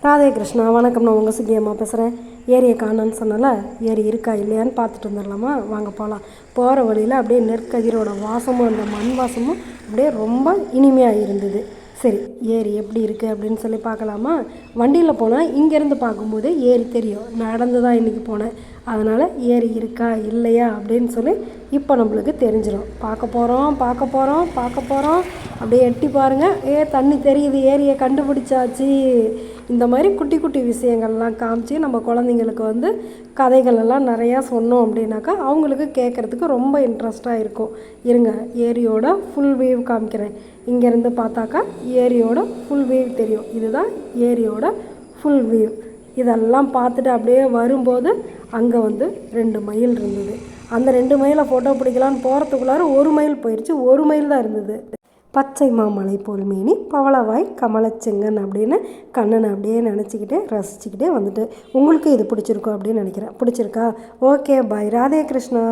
ராதே கிருஷ்ணா, வணக்கம். நான் உங்கள் சுகியம்மா பேசுகிறேன். ஏரியை காணோன்னு சொன்னால ஏரி இருக்கா இல்லையான்னு பார்த்துட்டு வந்துடலாமா? வாங்க போகலாம். போகிற வழியில் அப்படியே நெற்கதிரோட வாசமும் அந்த மண் வாசமும் அப்படியே ரொம்ப இனிமையாக இருந்தது. சரி, ஏரி எப்படி இருக்குது அப்படின்னு சொல்லி பார்க்கலாமா? வண்டியில் போனால் இங்கேருந்து பார்க்கும்போது ஏரி தெரியும். நடந்து தான் இன்றைக்கி போனேன். அதனால் ஏரி இருக்கா இல்லையா அப்படின்னு சொல்லி இப்போ நம்மளுக்கு தெரிஞ்சிடும். பார்க்க போகிறோம். அப்படியே எட்டி பாருங்கள். தண்ணி தெரியுது, ஏரியை கண்டுபிடிச்சாச்சு. இந்த மாதிரி குட்டி குட்டி விஷயங்கள்லாம் காமிச்சு நம்ம குழந்தைங்களுக்கு கதைகள் எல்லாம் நிறையா சொன்னோம் அப்படின்னாக்கா அவங்களுக்கு கேட்குறதுக்கு ரொம்ப இன்ட்ரெஸ்ட்டாக இருக்கும். இருங்க, ஏரியோட ஃபுல் வியூ காமிக்கிறேன். இங்கேருந்து பார்த்தாக்கா ஏரியோட ஃபுல் வியூ தெரியும். இதுதான் ஏரியோட ஃபுல் வியூ. இதெல்லாம் பார்த்துட்டு அப்படியே வரும்போது அங்கே 2 மயில் இருந்தது. அந்த 2 மயிலை ஃபோட்டோ பிடிக்கலான்னு போகிறதுக்குள்ளார 1 மயில் போயிடுச்சு. 1 மயில் தான் இருந்தது. பச்சை மாமலை போல் மேனி பவளவாய் கமலச்செங்கன் அப்படின்னு கண்ணனை அப்படியே நினச்சிக்கிட்டே ரசிச்சுக்கிட்டே உங்களுக்கு இது பிடிச்சிருக்கோம் அப்படின்னு நினைக்கிறேன். பிடிச்சிருக்கா? ஓகே, பாய். ராதே கிருஷ்ணா.